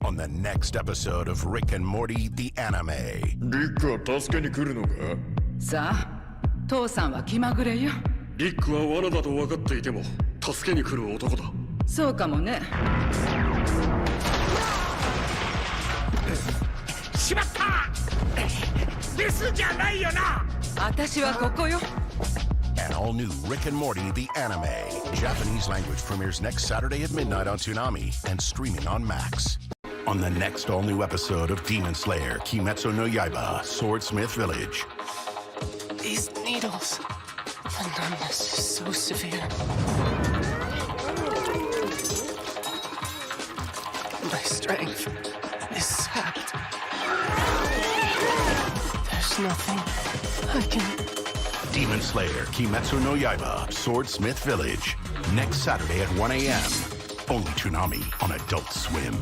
On the next episode of Rick and Morty the Anime. リックは助けに来るのか？さあ、父さんは気まぐれよ。リックは罠だと分かっていても助けに来る男だ。そうかもね。しまった！ですじゃないよな。私はここよ。An all-new Rick and Morty the Anime. Japanese language premieres next Saturday at midnight on Toonami and streaming on Max. On the next all-new episode of Demon Slayer Kimetsu no Yaiba Swordsmith Village. These needles, the numbness is so severe. My strength is sapped. There's nothing I can... Demon Slayer Kimetsu no Yaiba Swordsmith Village. Next Saturday at 1 a.m. Only Toonami on Adult Swim.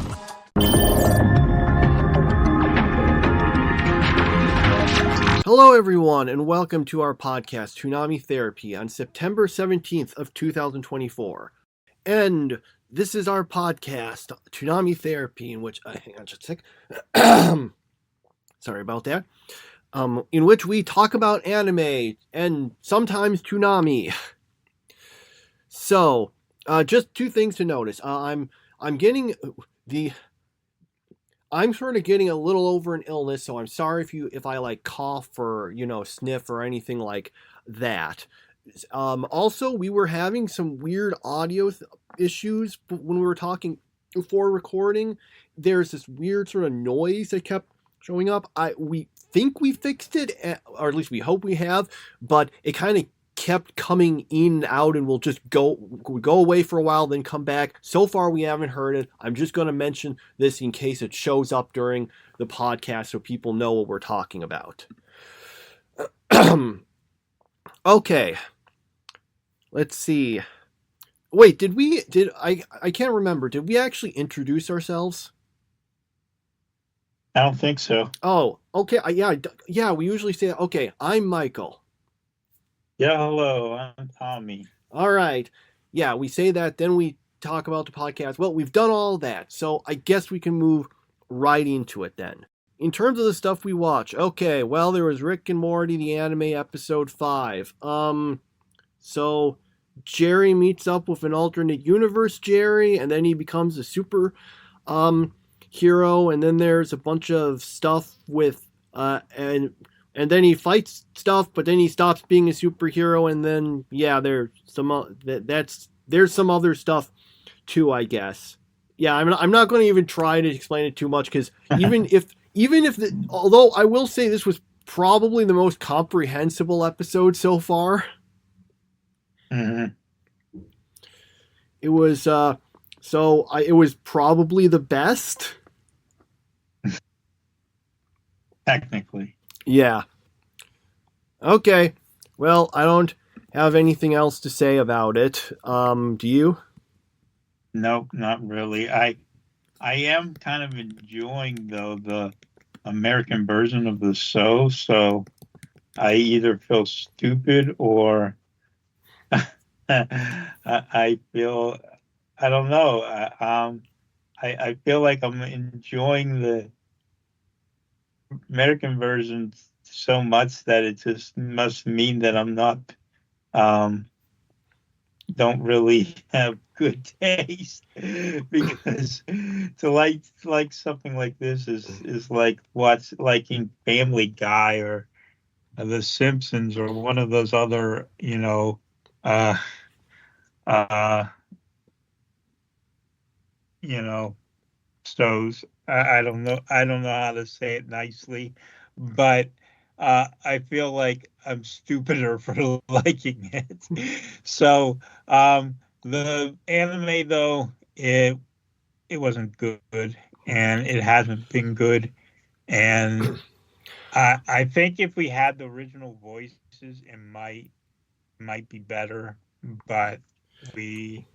Hello everyone and welcome to our podcast Toonami Therapy on September 17th of 2024. And this is our podcast Toonami Therapy in which hang on just a sec. Sorry about that. In which we talk about anime and sometimes Toonami. So, just two things to notice. I'm sort of getting a little over an illness, so I'm sorry if I like cough or, sniff or anything like that. Also, we were having some weird audio issues when we were talking before recording. There's this weird sort of noise that kept showing up. We think we fixed it, or at least we hope we have, but it kind of kept coming in and out and will just go away for a while, then come back. So far, we haven't heard it. I'm just going to mention this in case it shows up during the podcast so people know what we're talking about. Okay. Let's see. Wait, I can't remember. Did we actually introduce ourselves? I don't think so. Oh, okay. Yeah, we usually say, okay, I'm Michael. Yeah, hello, I'm Tommy. All right. Yeah, we say that, then we talk about the podcast. Well, we've done all that, so I guess we can move right into it then. In terms of the stuff we watch, okay, well, there was Rick and Morty, the anime, episode 5. So Jerry meets up with an alternate universe Jerry, and then he becomes a super hero, and then there's a bunch of stuff with and then he fights stuff, but then he stops being a superhero, and then there's some other stuff too, I guess. Yeah, I'm not going to even try to explain it too much, because although I will say this was probably the most comprehensible episode so far. Mm-hmm. It was it was probably the best. Technically. Yeah. Okay. Well, I don't have anything else to say about it. Do you? Nope, not really. I am kind of enjoying, though, the American version of the show, so I either feel stupid or I feel, I don't know. I feel like I'm enjoying the American version so much that it just must mean that I'm not don't really have good taste, because to like something like this is like liking Family Guy or The Simpsons or one of those other shows. I don't know how to say it nicely, but I feel like I'm stupider for liking it. So the anime, though, it wasn't good, and it hasn't been good. And I think if we had the original voices, it might be better. But we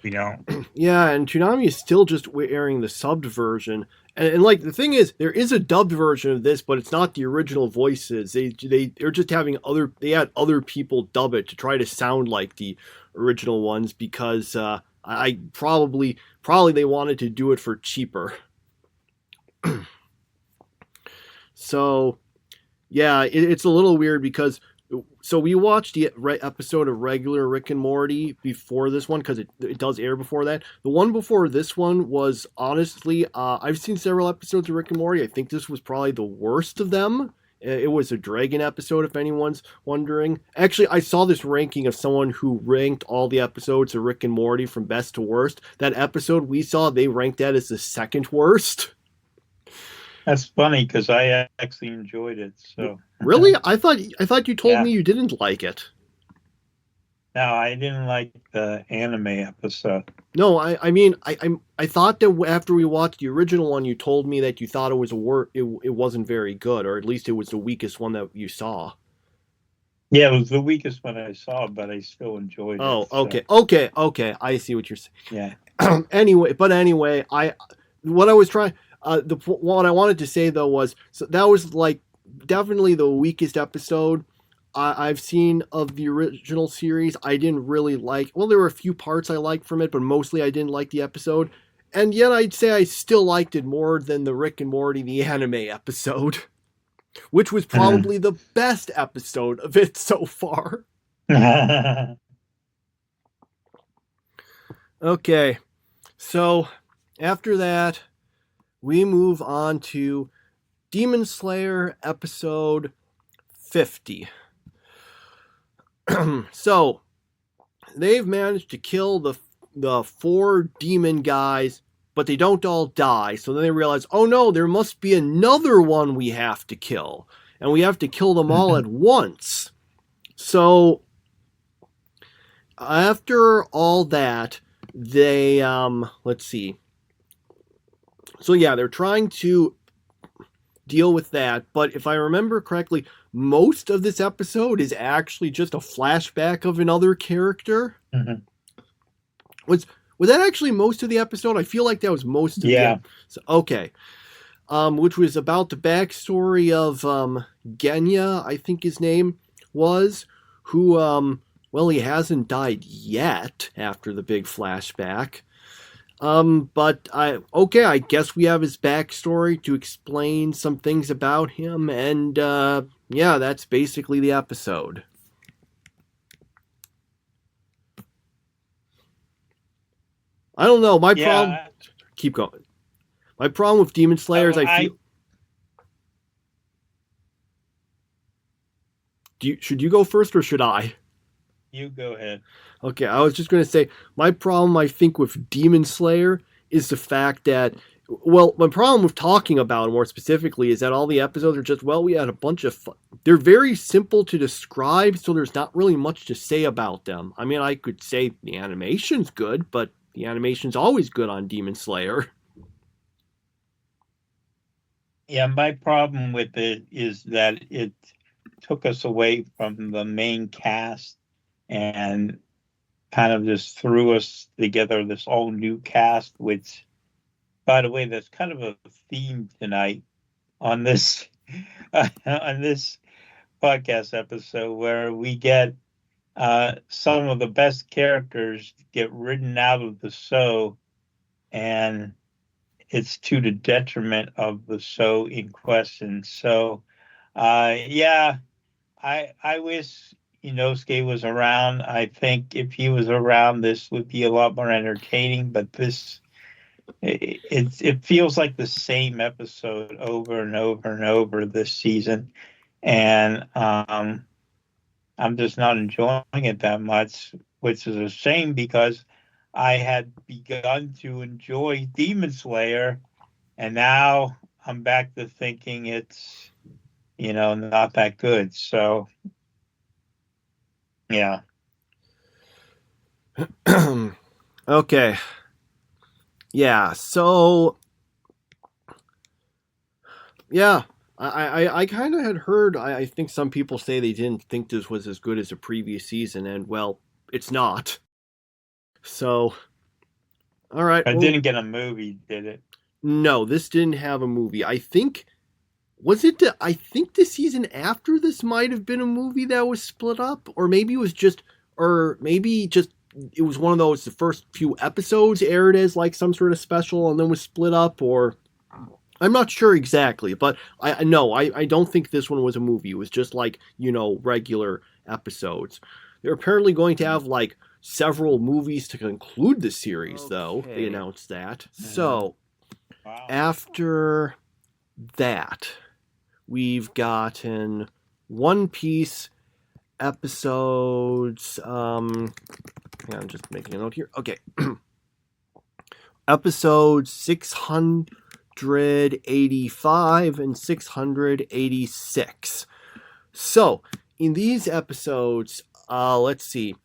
we don't. Yeah, and Toonami is still just airing the subbed version. And like the thing is, there is a dubbed version of this, but it's not the original voices. They're just having they had other people dub it to try to sound like the original ones because I probably they wanted to do it for cheaper. So yeah, it's a little weird because so we watched the episode of regular Rick and Morty before this one because it does air before that. The one before this one was honestly, I've seen several episodes of Rick and Morty. I think this was probably the worst of them. It was a dragon episode, if anyone's wondering. Actually, I saw this ranking of someone who ranked all the episodes of Rick and Morty from best to worst. That episode we saw, they ranked that as the second worst. That's funny because I actually enjoyed it. So really, I thought you told me you didn't like it. No, I didn't like the anime episode. No, I mean I thought that after we watched the original one, you told me that you thought it was it wasn't very good, or at least it was the weakest one that you saw. Yeah, it was the weakest one I saw, but I still enjoyed it. Oh, So. okay. I see what you're saying. Yeah. Anyway, what I wanted to say though was, so that was like definitely the weakest episode I've seen of the original series. I didn't really like. Well, there were a few parts I liked from it, but mostly I didn't like the episode. And yet, I'd say I still liked it more than the Rick and Morty the anime episode, which was probably the best episode of it so far. Okay, so after that, we move on to Demon Slayer episode 50. So, they've managed to kill the 4 demon guys, but they don't all die. So then they realize, oh no, there must be another one we have to kill. And we have to kill them all at once. So, after all that, they, let's see. So yeah, they're trying to deal with that, but if I remember correctly, most of this episode is actually just a flashback of another character. Mm-hmm. Was that actually most of the episode? I feel like that was most of it. So, okay. Which was about the backstory of Genya, I think his name was, who, well, he hasn't died yet after the big flashback. But I guess we have his backstory to explain some things about him, and yeah, that's basically the episode. I don't know. My problem. Keep going. My problem with Demon Slayer is I feel. Should you go first or should I? You go ahead. Okay, I was just going to say, my problem, I think, with Demon Slayer is the fact that, well, my problem with talking about it more specifically is that all the episodes are just, well, we had a bunch of fun. They're very simple to describe, so there's not really much to say about them. I mean, I could say the animation's good, but the animation's always good on Demon Slayer. Yeah, my problem with it is that it took us away from the main cast and kind of just threw us together this all new cast, which, by the way, that's kind of a theme tonight on this on this podcast episode, where we get some of the best characters get written out of the show, and it's to the detriment of the show in question. So, yeah, I wish Inosuke was around. I think if he was around, this would be a lot more entertaining. But it feels like the same episode over and over and over this season, and I'm just not enjoying it that much, which is a shame because I had begun to enjoy Demon Slayer, and now I'm back to thinking it's not that good. So. Yeah. Okay. Yeah, so yeah, I kind of had heard, I think some people say they didn't think this was as good as the previous season, and well, it's not. So, All right. It well, didn't get a movie, did it? No, this didn't have a movie. I think I think the season after this might have been a movie that was split up, or maybe it was just, it was one of those, the first few episodes aired as like some sort of special and then was split up, or I'm not sure exactly, but I don't think this one was a movie. It was just like, regular episodes. They're apparently going to have like several movies to conclude the series, though. They announced that. So, Wow. after that, we've gotten One Piece episodes. I'm just making a note here. Okay. Episodes 685 and 686. So, in these episodes, let's see.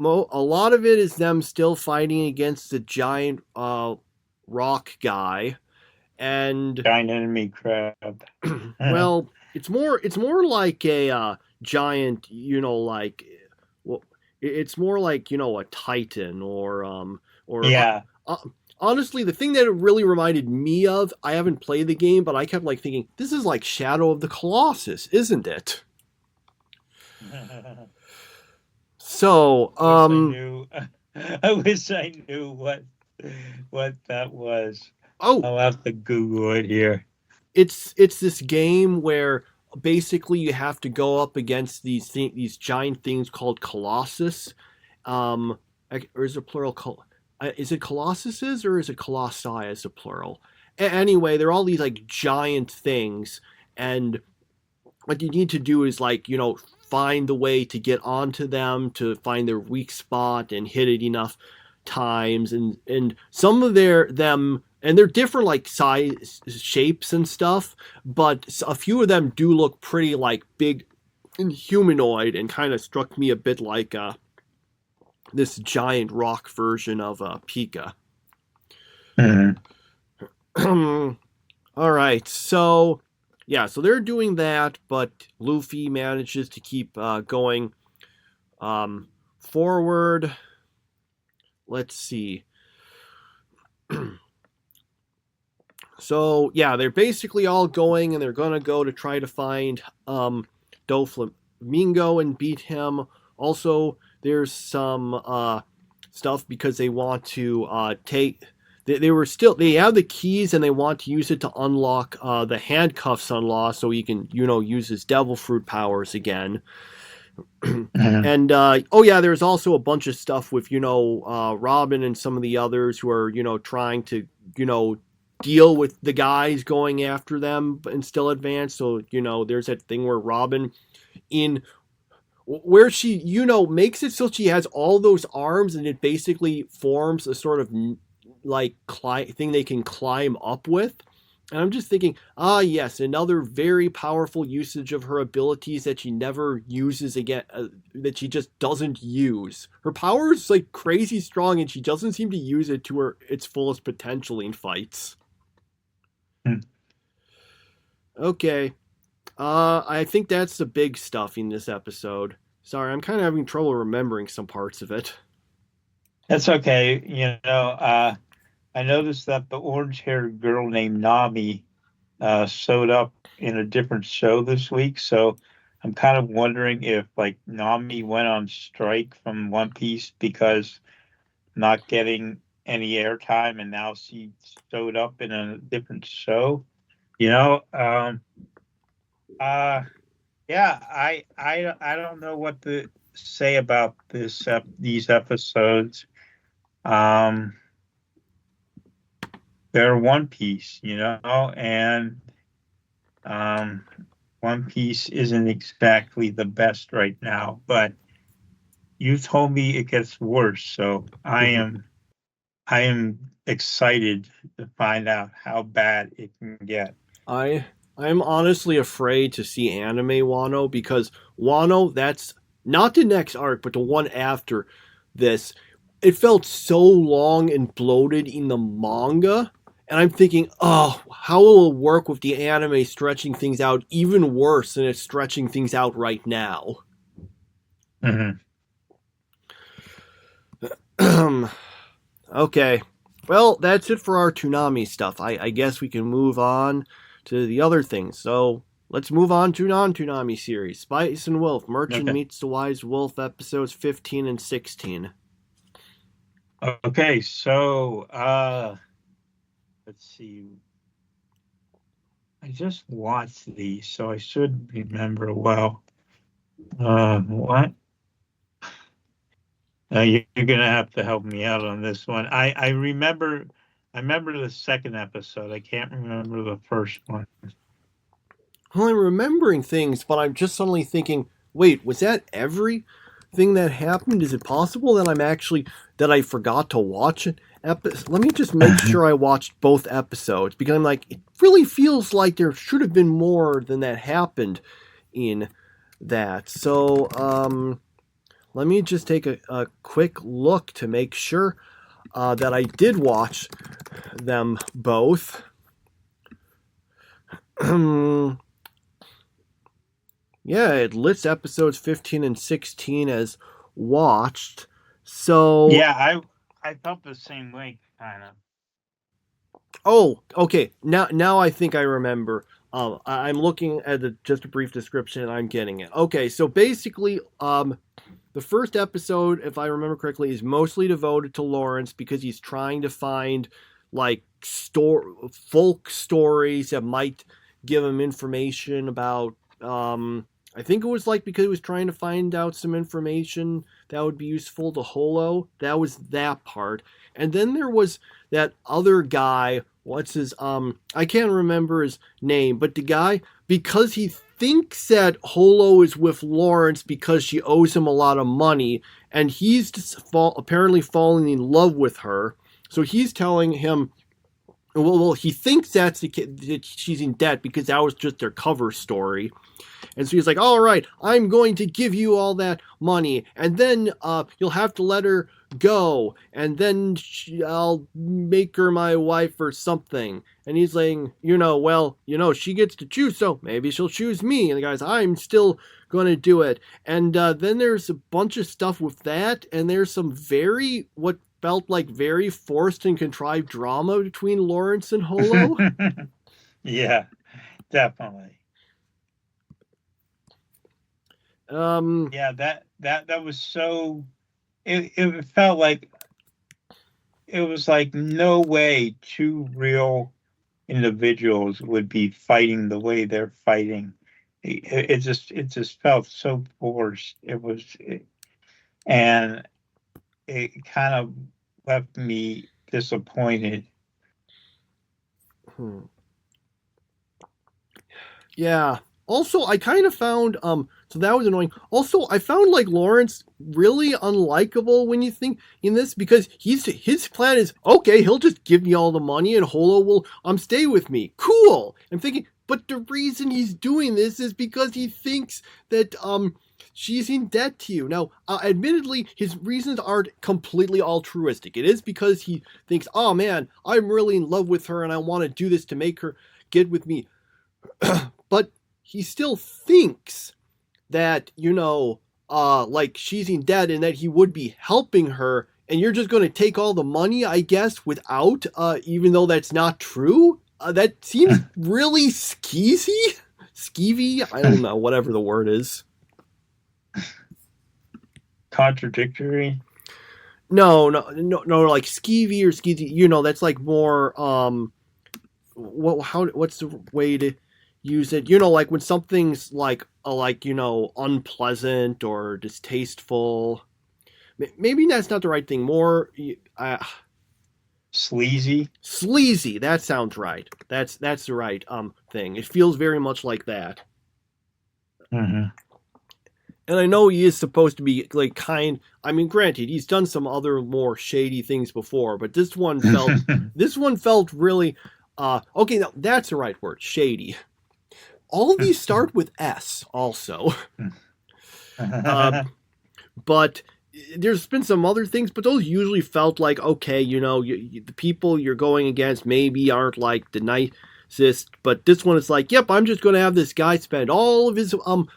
A lot of it is them still fighting against the giant rock guy. And Giant enemy crab. well, it's more like a giant, it's more like, a titan or Yeah. Honestly, the thing that it really reminded me of, I haven't played the game, but I kept like thinking, this is like Shadow of the Colossus, isn't it? So, I wish I knew what that was. oh, I'll have to Google it here. it's this game where basically you have to go up against these giant things called Colossus, or is it plural? Is it Colossuses or is it Colossi as a plural? Anyway, they're all these like giant things, and what you need to do is like find the way to get onto them, to find their weak spot and hit it enough times, and some of them. And they're different, like, size, shapes and stuff, but a few of them do look pretty, like, big and humanoid, and kind of struck me a bit like this giant rock version of Pika. Mm-hmm. All right, so, yeah, so they're doing that, but Luffy manages to keep going forward. Let's see. So, yeah, they're basically all going, and they're going to go to try to find Doflamingo and beat him. Also, there's some stuff because they want to take... They have the keys, and they want to use it to unlock the handcuffs unlock so he can, use his devil fruit powers again. And, there's also a bunch of stuff with, Robin and some of the others who are, trying to, deal with the guys going after them and still advance. So, there's that thing where Robin where she, makes it so she has all those arms, and it basically forms a sort of like thing they can climb up with. And I'm just thinking, yes, another very powerful usage of her abilities that she never uses again, that she just doesn't use. Her power is like crazy strong, and she doesn't seem to use it to its fullest potential in fights. Okay. I think that's the big stuff in this episode. Sorry, I'm kind of having trouble remembering some parts of it. That's okay. I noticed that the orange-haired girl named Nami showed up in a different show this week, so I'm kind of wondering if like Nami went on strike from One Piece because not getting any airtime, and now she showed up in a different show. Yeah, I don't know what to say about these episodes. They're One Piece, and One Piece isn't exactly the best right now, but you told me it gets worse, so I am excited to find out how bad it can get. I'm honestly afraid to see anime Wano, because Wano, that's not the next arc, but the one after this. It felt so long and bloated in the manga, and I'm thinking, how will it work with the anime stretching things out even worse than it's stretching things out right now? Mm-hmm. Okay. Well, that's it for our Toonami stuff. I guess we can move on to the other things. So let's move on to non-Toonami series. Spice and Wolf, Merchant Okay. Meets the Wise Wolf, episodes 15 and 16. Okay, so let's see. I just watched these, so I should remember well. What? You're gonna have to help me out on this one. I remember the second episode. I can't remember the first one. Well, I'm remembering things, but I'm just suddenly thinking, wait, was that everything that happened? Is it possible that I forgot to watch it? Let me just make sure I watched both episodes, because I'm like, it really feels like there should have been more than that happened in that. So, let me just take a quick look to make sure that I did watch them both. Yeah, it lists episodes 15 and 16 as watched. So Yeah, I felt the same way, kind of. oh, okay. Now I think I remember. I'm looking at just a brief description and I'm getting it. Okay, so basically, the first episode, if I remember correctly, is mostly devoted to Lawrence because he's trying to find like folk stories that might give him information about. I think it was like because he was trying to find out some information that would be useful to Holo. That was that part. And then there was that other guy, what's his I can't remember his name, but the guy, because he thinks that Holo is with Lawrence because she owes him a lot of money, and he's just apparently falling in love with her. So he's telling him, well, he thinks that she's in debt because that was just their cover story. And so he's like, all right, I'm going to give you all that money, and then you'll have to let her go, and then I'll make her my wife or something. And he's saying, she gets to choose, so maybe she'll choose me. And the guy's, I'm still going to do it. And then there's a bunch of stuff with that, and there's some what felt like very forced and contrived drama between Lawrence and Holo. Yeah, definitely. Yeah, that was so. It felt like it was like no way two real individuals would be fighting the way they're fighting. It just felt so forced. And it kind of left me disappointed. Yeah. Also, I kind of found so that was annoying. Also, I found like Lawrence really unlikable when you think in this, because his plan is, okay, he'll just give me all the money and Holo will stay with me. Cool. I'm thinking, but the reason he's doing this is because he thinks that she's in debt to you. Now, admittedly, his reasons aren't completely altruistic. It is because he thinks, oh man, I'm really in love with her and I want to do this to make her get with me. But he still thinks that, like she's in debt and that he would be helping her, and you're just going to take all the money, I guess, without, even though that's not true? That seems really skeevy? I don't know, whatever the word is. Contradictory? No, like skeevy or skeezy, that's like more, what's the way to use it? Like when something's like unpleasant or distasteful. Maybe that's not the right thing. More sleazy. That sounds right. That's the right thing. It feels very much like that. Mm-hmm. And I know he is supposed to be like kind. I mean, granted, he's done some other more shady things before, but this one felt really okay. Now that's the right word, shady. All of these start with S also. But there's been some other things, but those usually felt like, okay, the people you're going against maybe aren't like the nicest, but this one is like, yep, I'm just going to have this guy spend all of his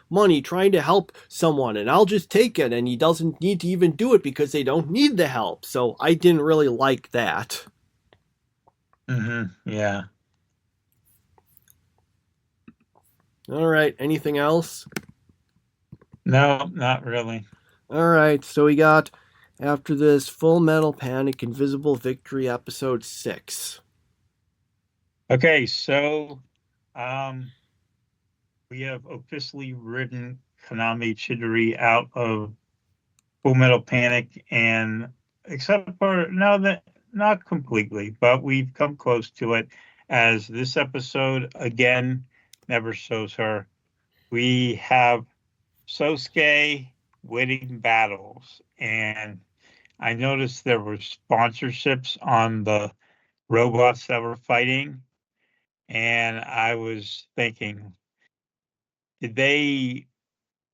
money trying to help someone, and I'll just take it, and he doesn't need to even do it because they don't need the help. So I didn't really like that. Yeah. All right. Anything else? No, not really. All right. So we got after this Full Metal Panic Invisible Victory episode 6. Okay, so um, we have officially written Konami Chidori out of Full Metal Panic, and except for no, that not completely, but we've come close to it. As this episode again never shows her. We have Sosuke winning battles, and I noticed there were sponsorships on the robots that were fighting, and I was thinking, did they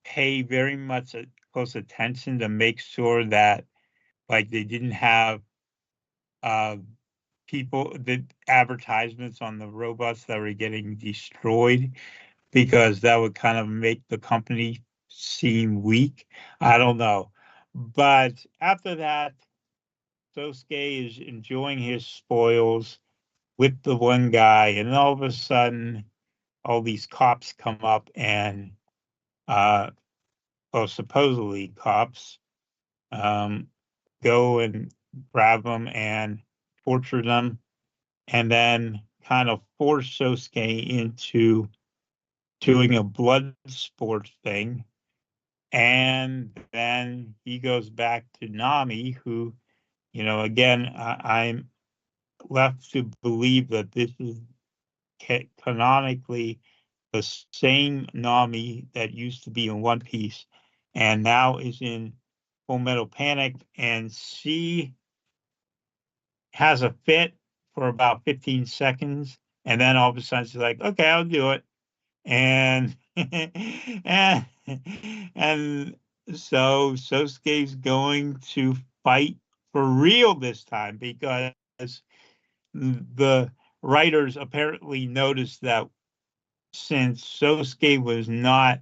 pay very much close attention to make sure that like they didn't have uh, people the advertisements on the robots that were getting destroyed because that would kind of make the company seem weak. I don't know. But after that, Sosuke is enjoying his spoils with the one guy, and all of a sudden, all these cops come up and, well, supposedly cops, um, go and grab them and torture them, and then kind of force Sosuke into doing a blood sport thing. And then he goes back to Nami, who, again, I'm left to believe that this is canonically the same Nami that used to be in One Piece and now is in Full Metal Panic. And she has a fit for about 15 seconds. And then all of a sudden she's like, okay, I'll do it. And and and so Sosuke's going to fight for real this time because the writers apparently noticed that since Sosuke was not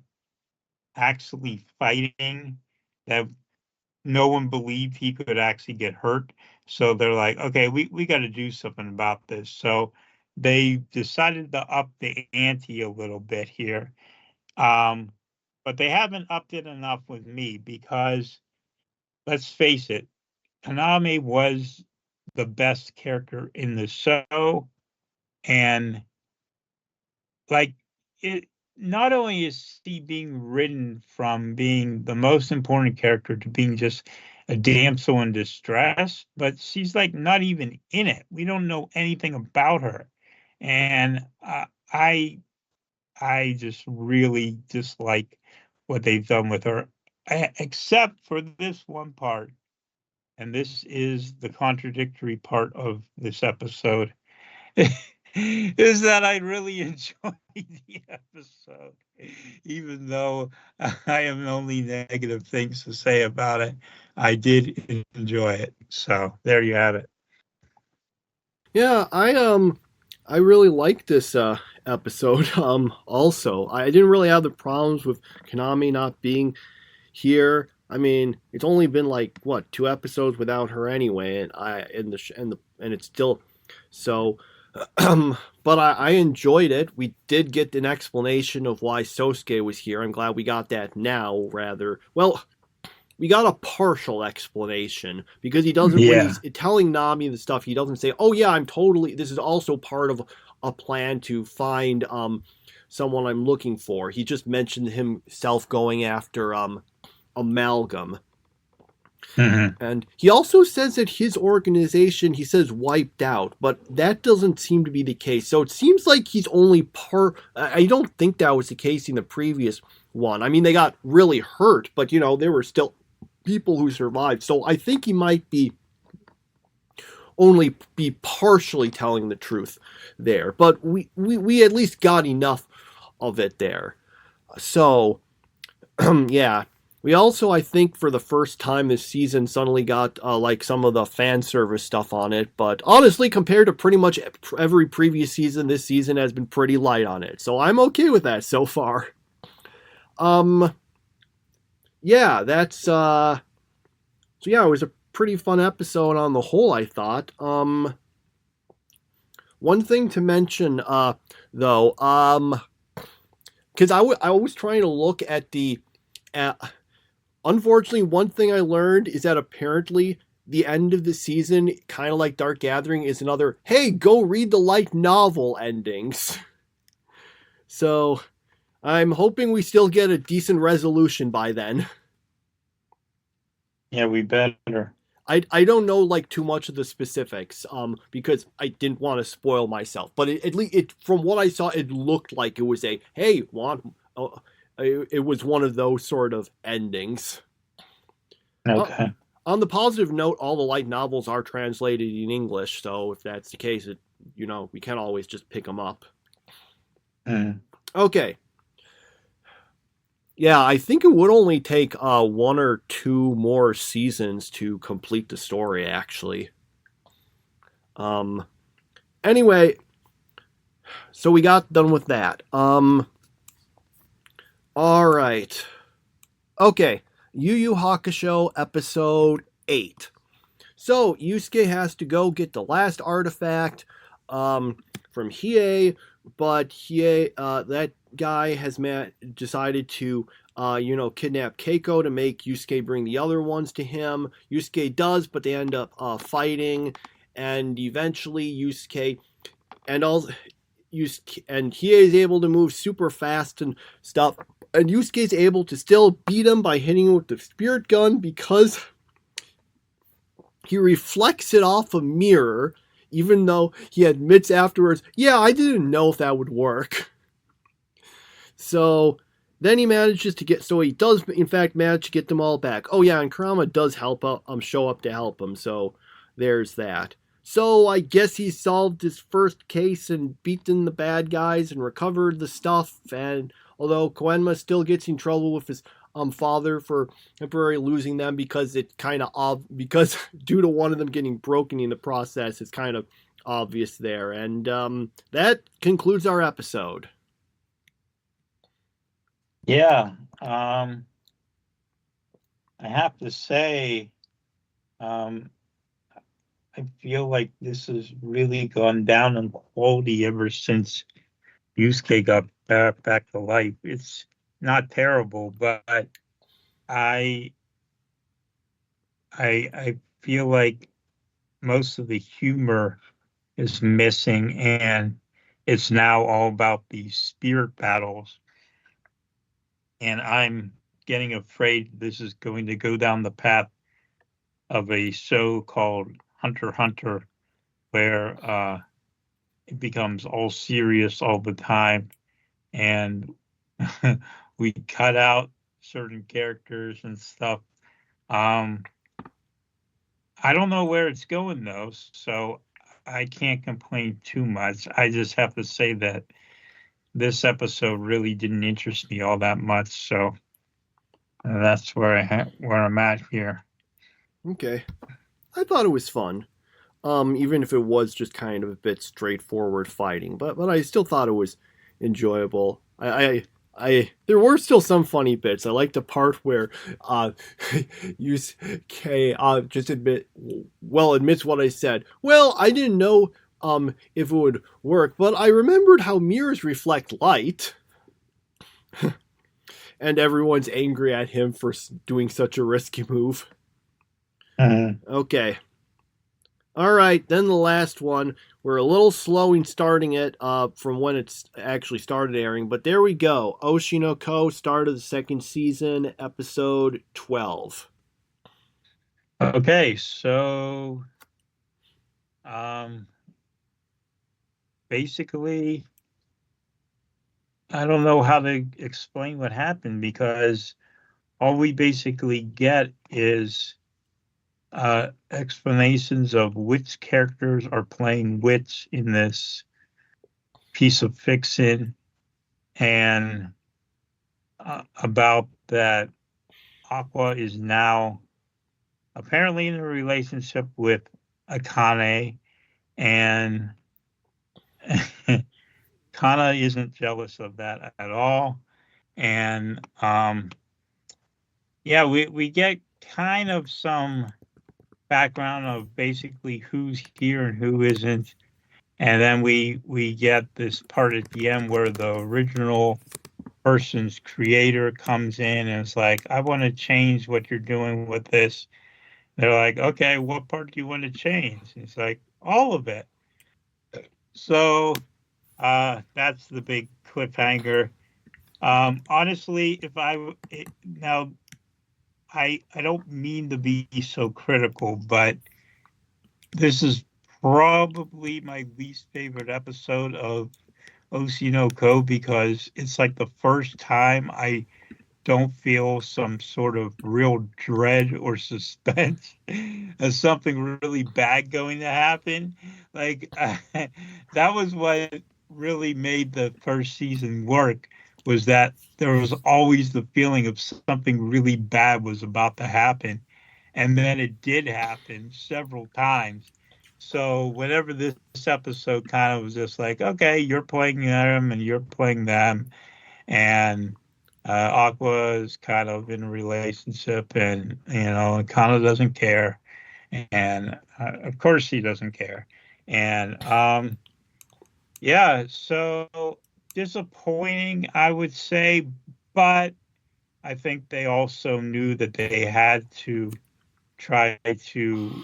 actually fighting, that no one believed he could actually get hurt. So they're like, okay, we got to do something about this. So they decided to up the ante a little bit here. Um, but they haven't upped it enough with me because let's face it, Kaname was the best character in the show. And like it not only is she being written from being the most important character to being just a damsel in distress, but she's like not even in it. We don't know anything about her. And I just really dislike what they've done with her, except for this one part. And this is the contradictory part of this episode. Is that I really enjoyed the episode, even though I have only negative things to say about it. I did enjoy it. So there you have it. Yeah, I really liked this episode. Also, I didn't really have the problems with Konami not being here. I mean, it's only been like what 2 episodes without her anyway, and and it's still so. But I enjoyed it. We did get an explanation of why Sosuke was here. I'm glad we got that now. Rather, well, we got a partial explanation because he doesn't when Yeah. he's telling Nami the stuff. He doesn't say, "Oh yeah, I'm totally. This is also part of a plan to find someone I'm looking for." He just mentioned himself going after Amalgam. Mhm. And he also says that his organization, he says, wiped out, but that doesn't seem to be the case. So it seems like he's only part. I don't think that was the case in the previous one. I mean, they got really hurt, but there were still people who survived. So I think he might be only be partially telling the truth there, but we at least got enough of it there. So yeah. We also, I think, for the first time this season, suddenly got like some of the fan service stuff on it. But honestly, compared to pretty much every previous season, this season has been pretty light on it. So I'm okay with that so far. Yeah, that's so yeah, it was a pretty fun episode on the whole, I thought. One thing to mention, though, because I was trying to look at the. Unfortunately, one thing I learned is that apparently the end of the season, kind of like Dark Gathering, is another, hey, go read the light novel endings. So I'm hoping we still get a decent resolution by then. Yeah, we better. I don't know like too much of the specifics because I didn't want to spoil myself, but at least from what I saw, it looked like it was a, hey, it was one of those sort of endings. Okay. On the positive note, all the light novels are translated in English, so if that's the case, we can't always just pick them up. Okay. Yeah, I think it would only take 1 or 2 more seasons to complete the story, actually. Anyway, so we got done with that. All right. Okay, Yu Yu Hakusho episode 8. So Yusuke has to go get the last artifact from Hiei, but Hiei, that guy has decided to, kidnap Keiko to make Yusuke bring the other ones to him. Yusuke does, but they end up fighting, and eventually Yusuke and Hiei is able to move super fast and stuff, and Yusuke is able to still beat him by hitting him with the spirit gun because he reflects it off a mirror, even though he admits afterwards, yeah, I didn't know if that would work. So then he does in fact manage to get them all back. Oh yeah, and Kurama does show up to help him, so there's that. So I guess he solved his first case and beaten the bad guys and recovered the stuff, and although Koenma still gets in trouble with his father for temporarily losing them because because due to one of them getting broken in the process, it's kind of obvious there. And that concludes our episode. Yeah, I have to say, I feel like this has really gone down in quality ever since Yusuke got back to life. It's not terrible, but I feel like most of the humor is missing, and it's now all about these spirit battles. And I'm getting afraid this is going to go down the path of a show called Hunter x Hunter, where it becomes all serious all the time, and we cut out certain characters and stuff. I don't know where it's going though, so I can't complain too much. I just have to say that this episode really didn't interest me all that much, so that's where I'm at here. Okay. I thought it was fun. Even if it was just kind of a bit straightforward fighting, but I still thought it was enjoyable. There were still some funny bits. I like the part where Yusuke just admits what I said. Well, I didn't know if it would work, but I remembered how mirrors reflect light. And everyone's angry at him for doing such a risky move. Okay. All right, then the last one. We're a little slow in starting it from when it's actually started airing, but there we go. Oshinoko, start of the second season, episode 12. Okay, so basically, I don't know how to explain what happened, because all we basically get is explanations of which characters are playing which in this piece of fiction, and about that Aqua is now apparently in a relationship with Akane, and Kana isn't jealous of that at all. And yeah, we get kind of some background of basically who's here and who isn't. And then we get this part at the end where the original person's creator comes in and is like, I want to change what you're doing with this. They're like, okay, what part do you want to change? And it's like, all of it. So that's the big cliffhanger. Honestly, if now I don't mean to be so critical, but this is probably my least favorite episode of Osinoko because it's like the first time I don't feel some sort of real dread or suspense of something really bad going to happen. Like that was what really made the first season work, was that there was always the feeling of something really bad was about to happen. And then it did happen several times. So whenever this episode kind of was just like, okay, you're playing them and you're playing them, and Aqua is kind of in a relationship, and and kind of doesn't care, and of course he doesn't care, and yeah, so disappointing, I would say, but I think they also knew that they had to try to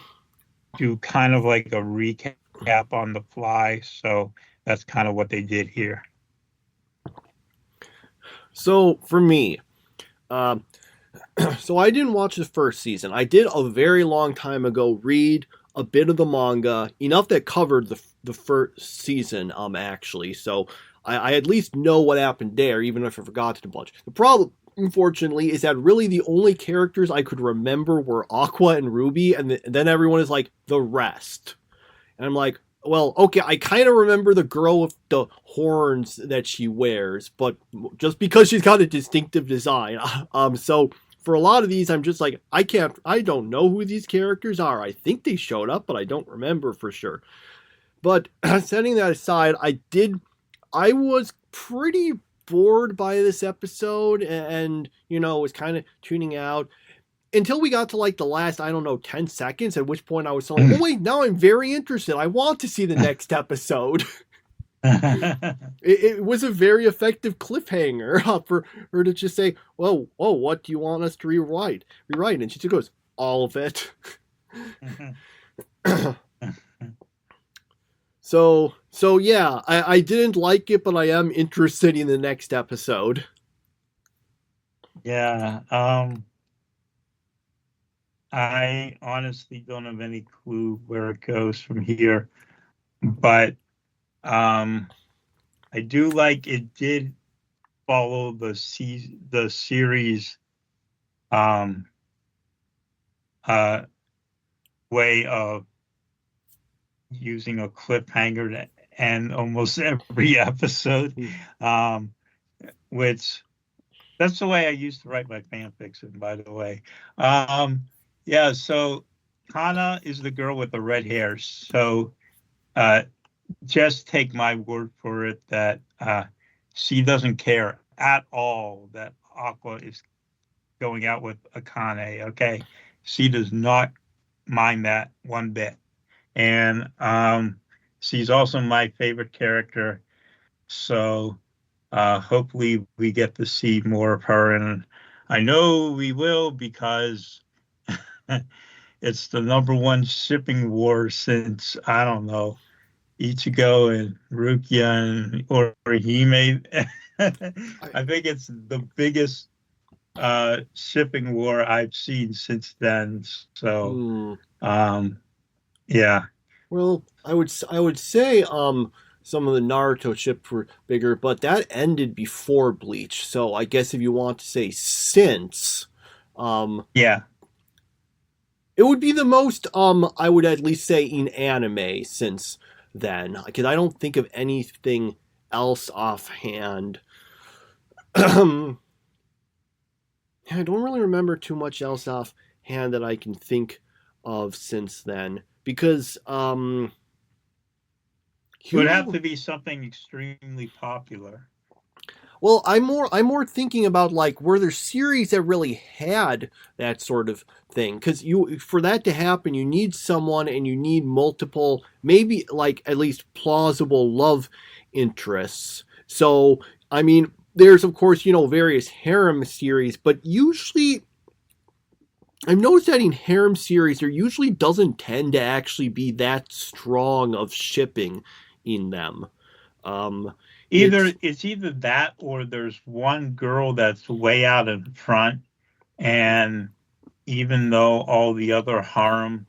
do kind of like a recap on the fly, so that's kind of what they did here. So for me, so I didn't watch the first season. I did a very long time ago read a bit of the manga, enough that covered the first season, actually. So I at least know what happened there, even if I forgot it a bunch. The problem, unfortunately, is that really the only characters I could remember were Aqua and Ruby, and then everyone is like, the rest. And I'm like, well, okay, I kind of remember the girl with the horns that she wears, but just because she's got a distinctive design. So for a lot of these, I'm just like, I don't know who these characters are. I think they showed up, but I don't remember for sure. But setting that aside, I was pretty bored by this episode and was kind of tuning out until we got to like the last, I don't know, 10 seconds, at which point I was like, oh wait, now I'm very interested. I want to see the next episode. It was a very effective cliffhanger for her to just say, well, oh, what do you want us to rewrite? And she just goes, all of it. So yeah, I didn't like it, but I am interested in the next episode. Yeah, I honestly don't have any clue where it goes from here, but I do like it did follow the series um, uh, way of using a cliffhanger to end almost every episode, which that's the way I used to write my fan fiction, by the way. Yeah, so Kana is the girl with the red hair. So just take my word for it that she doesn't care at all that Aqua is going out with Akane. Okay, she does not mind that one bit, and she's also my favorite character. So hopefully we get to see more of her, and I know we will because it's the number one shipping war since, I don't know, Ichigo and Rukia and Orihime. I think it's the biggest shipping war I've seen since then. So, yeah. Well, I would say some of the Naruto ships were bigger, but that ended before Bleach. So I guess if you want to say since, Yeah. it would be the most I would at least say in anime since then, because I don't think of anything else offhand. I don't really remember too much else offhand that I can think of since then, because It would have to be something extremely popular. Well, I'm more thinking about like were there series that really had that sort of thing? Because for that to happen, you need someone and you need multiple, maybe like at least plausible love interests. So I mean, there's of course various harem series, but usually I've noticed that in harem series there usually doesn't tend to actually be that strong of shipping in them. Um, It's either that or there's one girl that's way out in front, and even though all the other harem,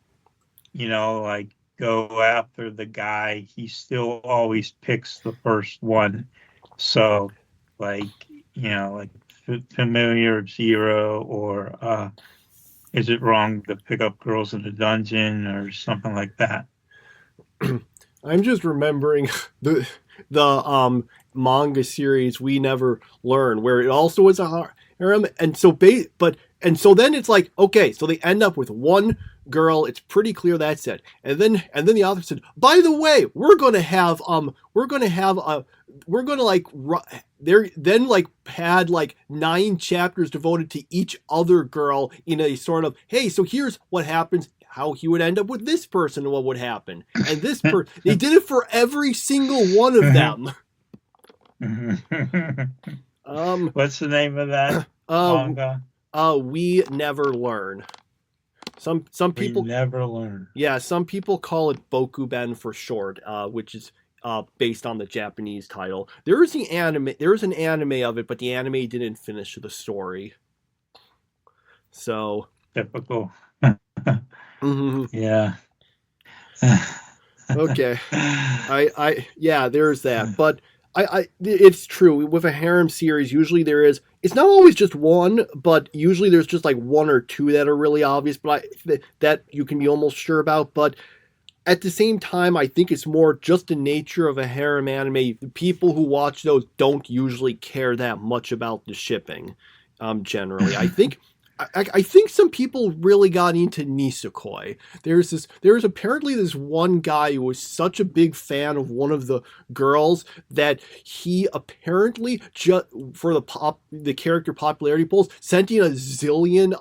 like go after the guy, he still always picks the first one. So, like, like Familiar Zero, or Is It Wrong to Pick Up Girls in a Dungeon, or something like that. I'm just remembering the manga series We Never Learn, where it also is a harem, and so then it's like, okay, so they end up with one girl. It's pretty clear that's it, and then the author said, by the way, we're gonna like there then like had like 9 chapters devoted to each other girl in a sort of, hey, so here's what happens, how he would end up with this person and what would happen. And this they did it for every single one of them. What's the name of that manga? We Never Learn. Some people We Never Learn. Yeah, some people call it Bokuben for short, which is based on the Japanese title. There is an anime of it, but the anime didn't finish the story. So Typical. mm-hmm. Yeah. Okay. There's that. But it's true. With a harem series, usually it's not always just one, but usually there's just like one or two that are really obvious, but that you can be almost sure about. But at the same time, I think it's more just the nature of a harem anime. The people who watch those don't usually care that much about the shipping, generally. I think some people really got into nisekoi. There's apparently this one guy who was such a big fan of one of the girls that he apparently just for the character popularity polls sent in a zillion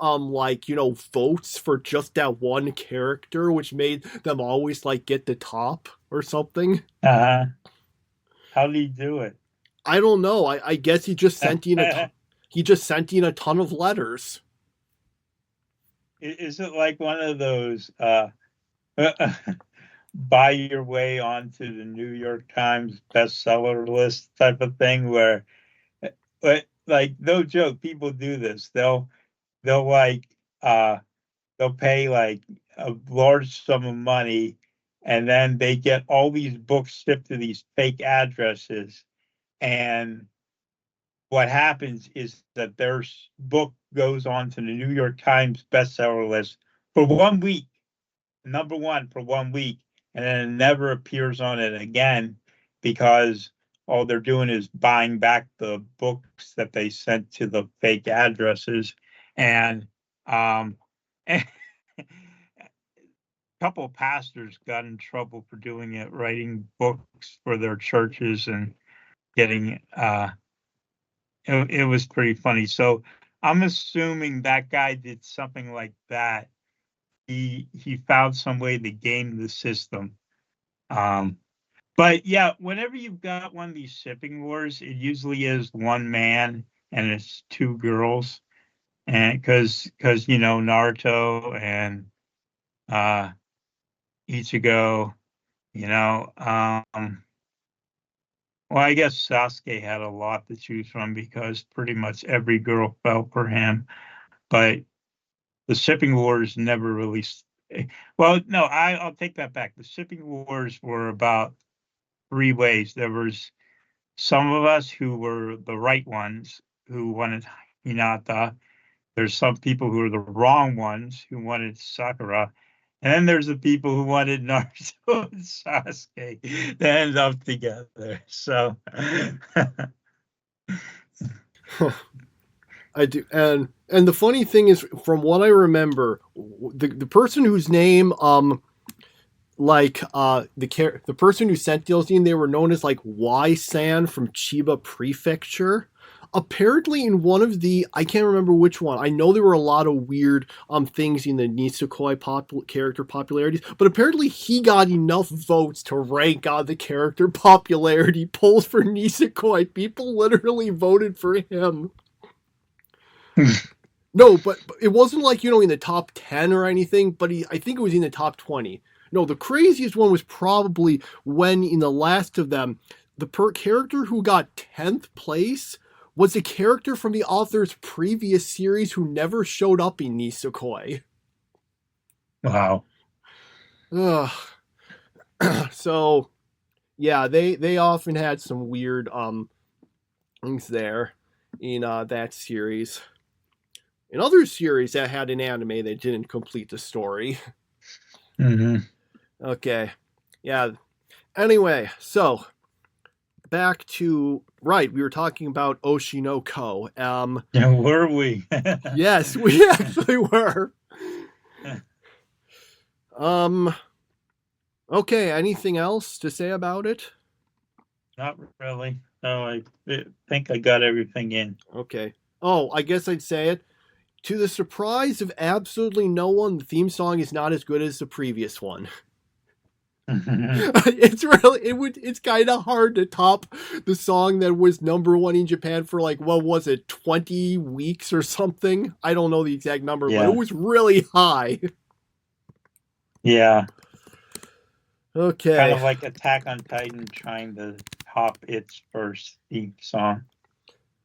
votes for just that one character, which made them always like get the top or something. How did he do it? I don't know. I guess he just sent in a ton of letters. Is it like one of those buy your way onto the New York Times bestseller list type of thing where, like, no joke, people do this. They'll pay like a large sum of money, and then they get all these books shipped to these fake addresses, and what happens is that their book goes on to the New York Times bestseller list for 1 week, number one for 1 week, and then it never appears on it again because all they're doing is buying back the books that they sent to the fake addresses. And a couple of pastors got in trouble for doing it, writing books for their churches and getting it was pretty funny. So I'm assuming that guy did something like that. He found some way to game the system. But yeah, whenever you've got one of these shipping wars, it usually is one man and it's 2 girls, and because Naruto and Ichigo, well, I guess Sasuke had a lot to choose from because pretty much every girl fell for him. But the shipping wars never really. Well, no, I'll take that back. The shipping wars were about 3 ways. There was some of us who were the right ones who wanted Hinata. There's some people who were the wrong ones who wanted Sakura. And then there's the people who wanted Naruto and Sasuke to end up together. So I do, and the funny thing is, from what I remember, the person whose name the person who sent those in, they were known as like Y-san from Chiba Prefecture. apparently in one of the, I can't remember which one. I know there were a lot of weird things in the Nisekoi character popularities, but apparently he got enough votes to rank on the character popularity polls for Nisekoi. People literally voted for him. No, but it wasn't like, in the top 10 or anything, but I think it was in the top 20. No, the craziest one was probably when in the last of them, the character who got 10th place was a character from the author's previous series who never showed up in Nisekoi. Wow. Ugh. So, yeah, they often had some weird things there in that series. In other series that had an anime that didn't complete the story. Mm-hmm. Okay. Yeah. Anyway, so back to we were talking about Oshinoko. Yeah, were we? Yes, we actually were. Okay, anything else to say about it? Not really. No, I think I got everything in. Okay. Oh, I guess I'd say it. To the surprise of absolutely no one, the theme song is not as good as the previous one. It's kind of hard to top the song that was #1 in Japan for like, what was it, 20 weeks or something? I don't know the exact number, but it was really high. Yeah. Okay. Kind of like Attack on Titan trying to top its first theme song.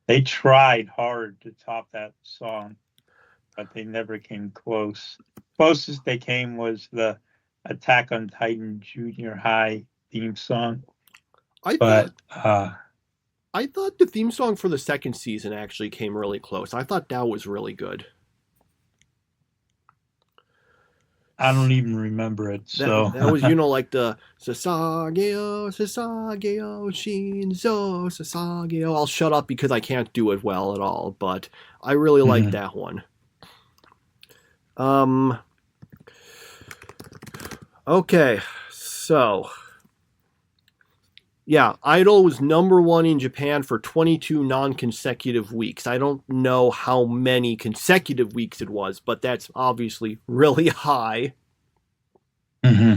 They tried hard to top that song, but they never came close. Closest they came was the Attack on Titan Junior High theme song. I thought the theme song for the second season actually came really close. I thought that was really good. I don't even remember it. So that was, like the Sasageo, Sasageo, Shinzo, Sasageo. I'll shut up because I can't do it well at all, but I really like that one. Okay, so yeah, Idol was #1 in Japan for 22 non-consecutive weeks. I don't know how many consecutive weeks it was, but that's obviously really high. Mm-hmm.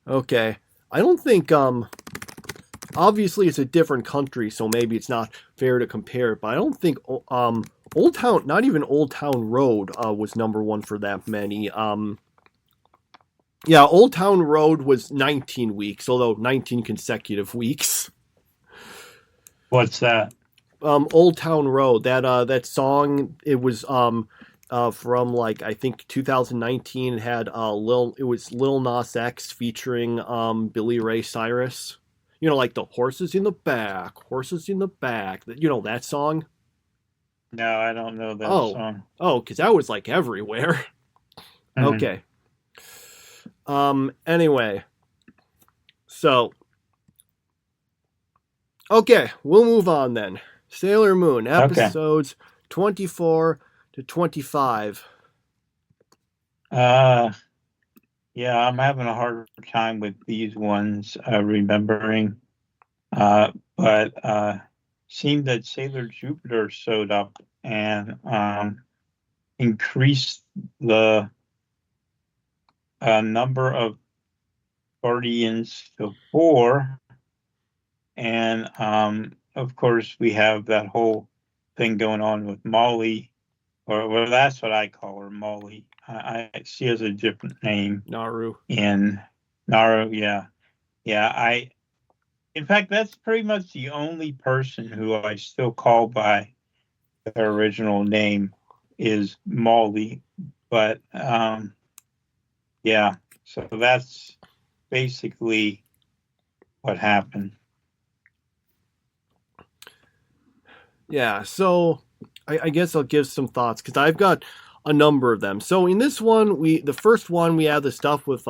Okay, I don't think obviously it's a different country, so maybe it's not fair to compare, but I don't think Old Town, not even Old Town Road was #1 for that many. Yeah, Old Town Road was 19 weeks, although 19 consecutive weeks. What's that? Old Town Road. That song, it was from like I think 2019. It had Lil Nas X featuring Billy Ray Cyrus. Like the horses in the back, that song. No, I don't know that song. Oh, because that was like everywhere. Mm-hmm. Okay. Anyway, so, okay, we'll move on then. Sailor Moon, episodes 24 to 25. Yeah, I'm having a hard time with these ones, remembering, but seemed that Sailor Jupiter showed up and increased the number of guardians to 4, and of course we have that whole thing going on with Molly, or well, that's what I call her, Molly. She has a different name, Naru. In in fact, that's pretty much the only person who I still call by their original name is Molly, but yeah, so that's basically what happened. Yeah, so I guess I'll give some thoughts because I've got a number of them. So in this one, the first one we have the stuff with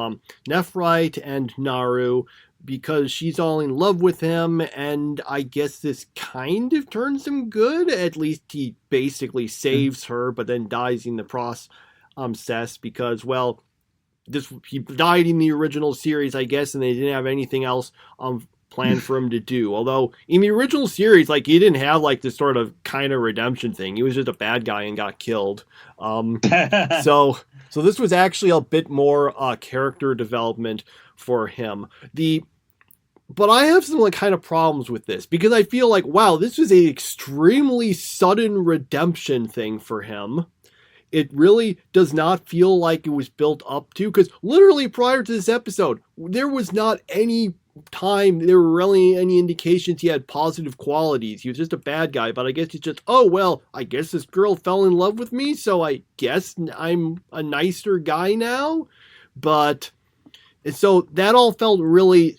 Nephrite and Naru because she's all in love with him, and I guess this kind of turns him good. At least he basically saves her, but then dies in the process because, well, he died in the original series, I guess, and they didn't have anything else planned for him to do. Although in the original series, like he didn't have like this sort of kind of redemption thing. He was just a bad guy and got killed. So this was actually a bit more character development for him. But I have some like kind of problems with this because I feel like, wow, this was a extremely sudden redemption thing for him. It really does not feel like it was built up to, because literally prior to this episode, there was not any time there were really any indications he had positive qualities. He was just a bad guy, but I guess he's just, oh, well, I guess this girl fell in love with me, so I guess I'm a nicer guy now. But, and so that all felt really...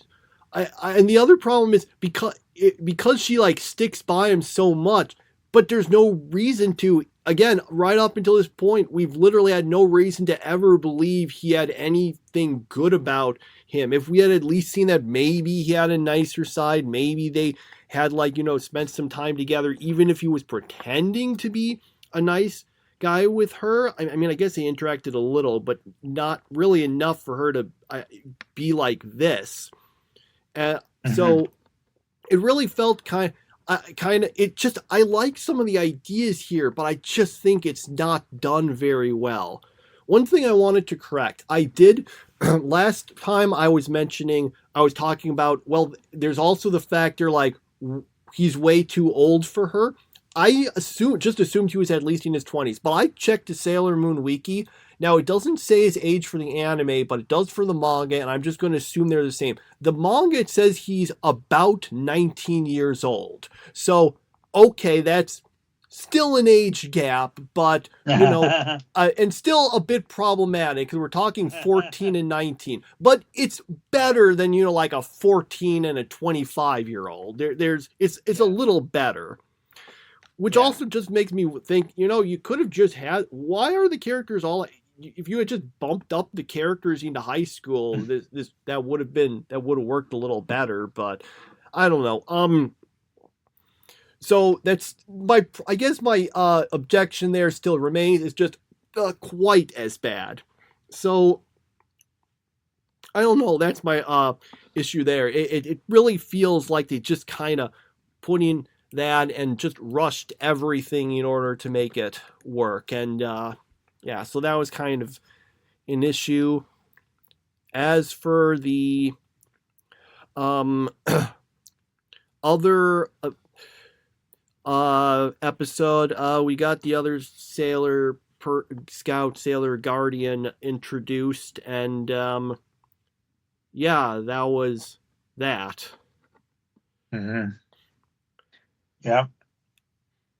and the other problem is because she like sticks by him so much, but there's no reason to. Again, right up until this point, we've literally had no reason to ever believe he had anything good about him. If we had at least seen that maybe he had a nicer side, maybe they had like, spent some time together, even if he was pretending to be a nice guy with her. I mean, I guess they interacted a little, but not really enough for her to be like this. So it really felt kind of, I like some of the ideas here, but I just think it's not done very well. One thing I wanted to correct, I did, last time I was talking about, well, there's also the factor, like, he's way too old for her. I just assumed he was at least in his 20s, but I checked the Sailor Moon wiki. Now, it doesn't say his age for the anime, but it does for the manga, and I'm just going to assume they're the same. The manga, it says he's about 19 years old. So, okay, that's still an age gap, but, and still a bit problematic, because we're talking 14 and 19. But it's better than, like a 14 and a 25-year-old. It's a little better. Which also just makes me think, you could have just had... Why are the characters all... If you had just bumped up the characters into high school, that would have worked a little better, but I don't know. So that's I guess my objection there still remains. It's just quite as bad. So I don't know. That's my issue there. It really feels like they just kind of put in that and just rushed everything in order to make it work. And yeah, so that was kind of an issue. As for the other episode, we got the other Scout Sailor Guardian introduced, and yeah, that was that. Mm-hmm. Yeah.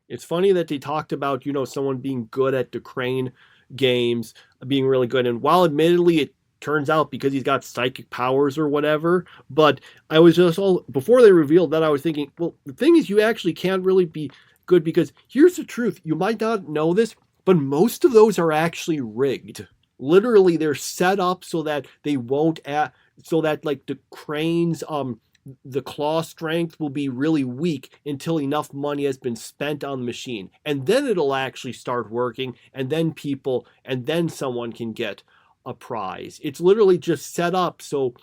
It's funny that they talked about, someone being good at the Crane games, being really good. And while admittedly it turns out because he's got psychic powers or whatever, but I was just before they revealed that, I was thinking, well, the thing is, you actually can't really be good, because here's the truth. You might not know this, but most of those are actually rigged. Literally, they're set up so that they won't so that like the Crane's, the claw strength will be really weak until enough money has been spent on the machine. And then it'll actually start working, and then someone can get a prize. It's literally just set up so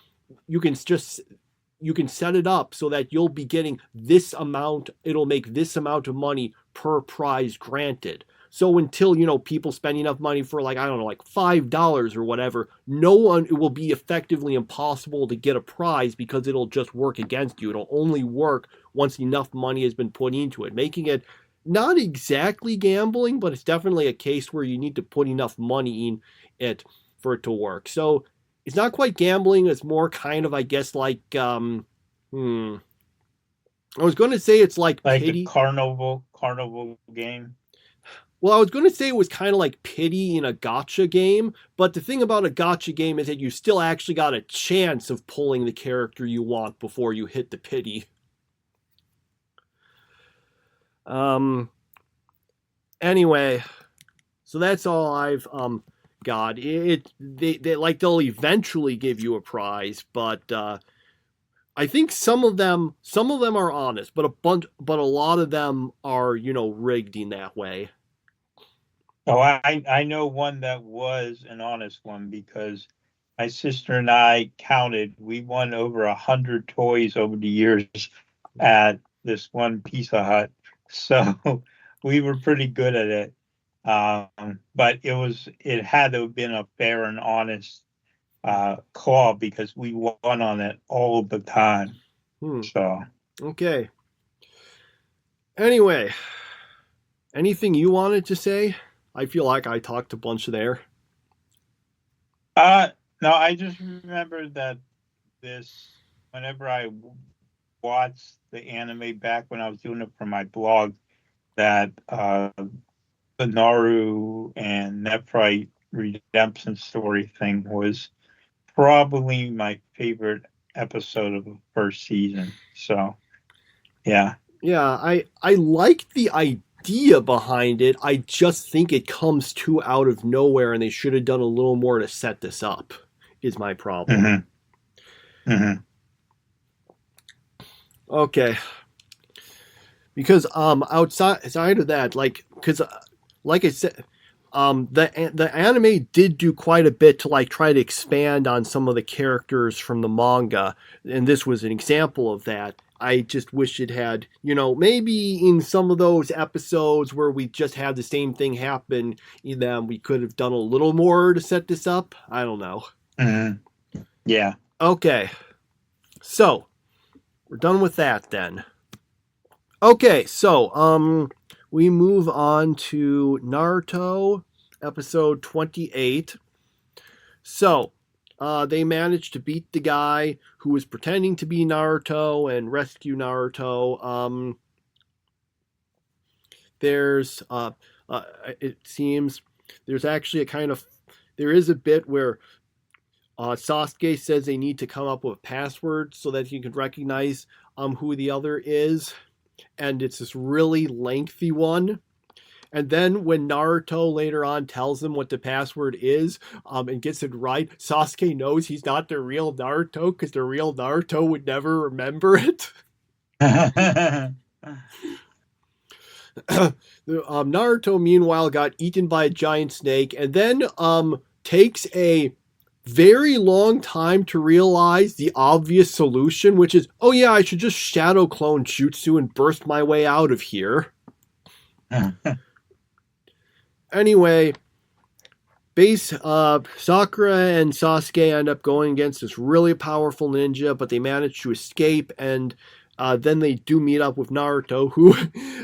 you can set it up so that you'll be getting this amount, it'll make this amount of money per prize granted. So until, people spend enough money for like, I don't know, like $5 or whatever, it will be effectively impossible to get a prize, because it'll just work against you. It'll only work once enough money has been put into it, making it not exactly gambling, but it's definitely a case where you need to put enough money in it for it to work. So it's not quite gambling. It's more kind of, I guess, like, I was going to say it's like pity. A carnival game. Well, I was going to say it was kind of like pity in a gacha game, but the thing about a gacha game is that you still actually got a chance of pulling the character you want before you hit the pity. Anyway, so that's all I've got. They'll eventually give you a prize, but I think some of them are honest, but a lot of them are, rigged in that way. Oh, I know one that was an honest one, because my sister and I counted. We won over 100 toys over the years at this one Pizza Hut. So we were pretty good at it. But it had to have been a fair and honest call because we won on it all the time. So Okay. Anyway, anything you wanted to say? I feel like I talked a bunch there. no, I just remember that whenever I watched the anime back when I was doing it for my blog, that the Naru and Nephrite redemption story thing was probably my favorite episode of the first season. So, yeah. Yeah, I like the idea behind it. I just think it comes too out of nowhere, and they should have done a little more to set this up. Is my problem. Okay. Because outside of that, like I said, the anime did do quite a bit to like try to expand on some of the characters from the manga, and this was an example of that. I just wish it had, maybe in some of those episodes where we just had the same thing happen, then we could have done a little more to set this up. I don't know. Yeah. Okay. So, we're done with that then. Okay, so we move on to Naruto episode 28. So, they managed to beat the guy who was pretending to be Naruto and rescue Naruto. There's it seems there's actually there is a bit where Sasuke says they need to come up with a password so that he can recognize who the other is. And it's this really lengthy one. And then when Naruto later on tells him what the password is and gets it right, Sasuke knows he's not the real Naruto because the real Naruto would never remember it. Naruto, meanwhile, got eaten by a giant snake and then takes a very long time to realize the obvious solution, which is, oh yeah, I should just shadow clone jutsu and burst my way out of here. Anyway, Sakura and Sasuke end up going against this really powerful ninja, but they manage to escape, and then they do meet up with Naruto, who,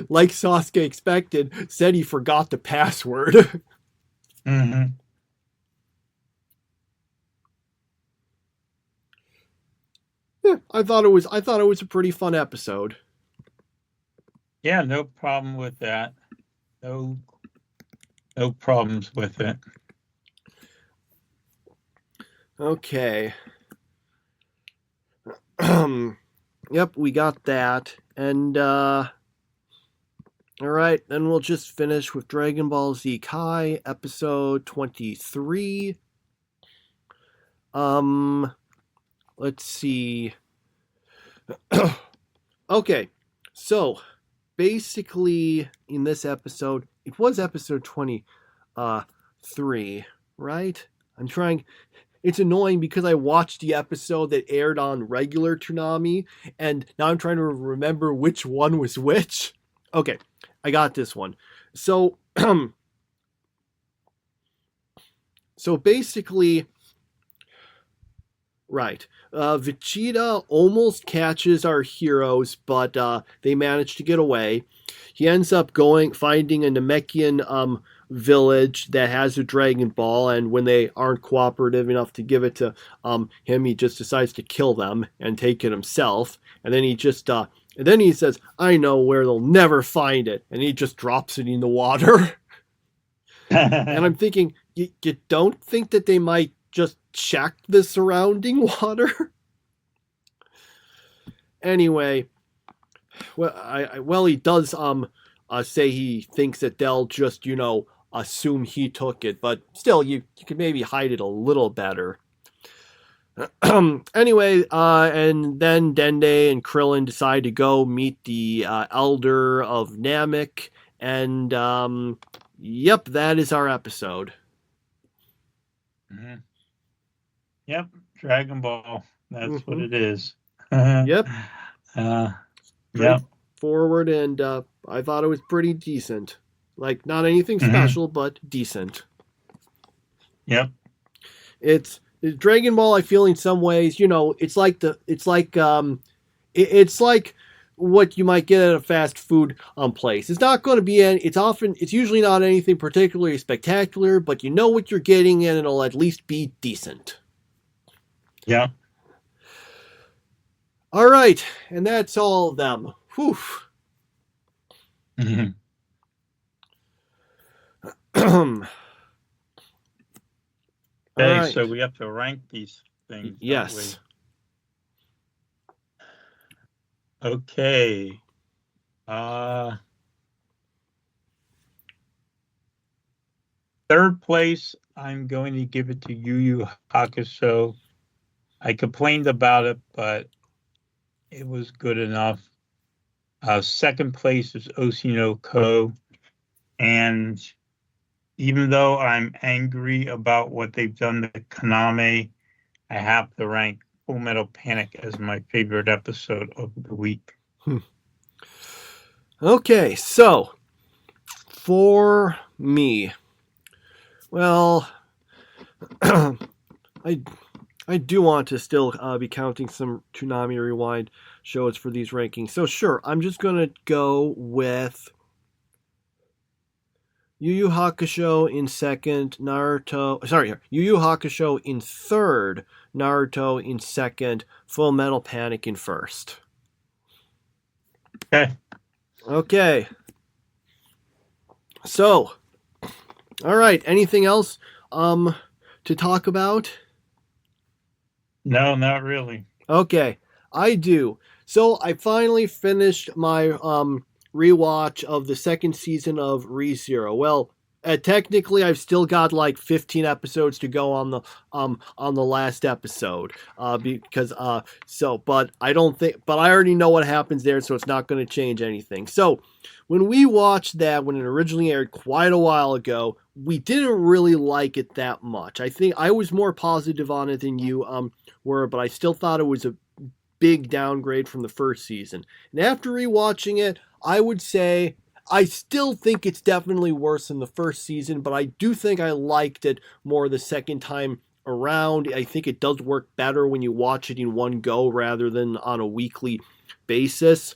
like Sasuke expected, said he forgot the password. Yeah, I thought it was a pretty fun episode. Yeah, no problem with that. No problems with it. Okay. Yep, we got that. And all right, then we'll just finish with Dragon Ball Z Kai episode 23. Let's see. Okay, so basically in this episode, it was episode 23, right? It's annoying because I watched the episode that aired on regular Toonami, and now I'm trying to remember which one was which. Okay, I got this one. So, so basically, right. Vegeta almost catches our heroes, but they manage to get away. He ends up finding a Namekian village that has a Dragon Ball, and when they aren't cooperative enough to give it to him, he just decides to kill them and take it himself. And then he says, "I know where they'll never find it," and he just drops it in the water. And I'm thinking, you don't think that they might just check the surrounding water? Anyway, he does say he thinks that they'll just assume he took it, but still you could maybe hide it a little better. Anyway, and then Dende and Krillin decide to go meet the elder of Namek, and yep, that is our episode. Yep, Dragon Ball. That's what Mm-hmm. it is. Yep. Yep. Straightforward, and I thought it was pretty decent. Like, not anything Hmm. special, but decent. Yep. It's Dragon Ball. I feel in some ways, it's like what you might get at a fast food place. It's not going to be it's usually not anything particularly spectacular, but you know what you're getting, and it'll at least be decent. Yep. All right, and that's all of them. Whew. Mhm. All Okay, right. so we have to rank these things, Yes. don't we? Okay. Third place, I'm going to give it to Yu Yu Hakusho. I complained about it, but it was good enough. Second place is Osino Ko. And even though I'm angry about what they've done to Kaname, I have to rank Full Metal Panic as my favorite episode of the week. Okay, so for me, well, I do want to still be counting some Toonami Rewind shows for these rankings. So sure, I'm just gonna go with Yu Yu Hakusho in second, Yu Yu Hakusho in third, Naruto in second, Full Metal Panic in first. Okay. Okay. So, all right. Anything else to talk about? No, not really. Okay, I do. So I finally finished my rewatch of the second season of ReZero. Well, technically, I've still got like 15 episodes to go on the last episode. But I don't think, but I already know what happens there, so it's not going to change anything. So when we watched that when it originally aired quite a while ago, we didn't really like it that much. I think I was more positive on it than you were, but I still thought it was a big downgrade from the first season. And after rewatching it, I would say I still think it's definitely worse than the first season, but I do think I liked it more the second time around. I think it does work better when you watch it in one go rather than on a weekly basis.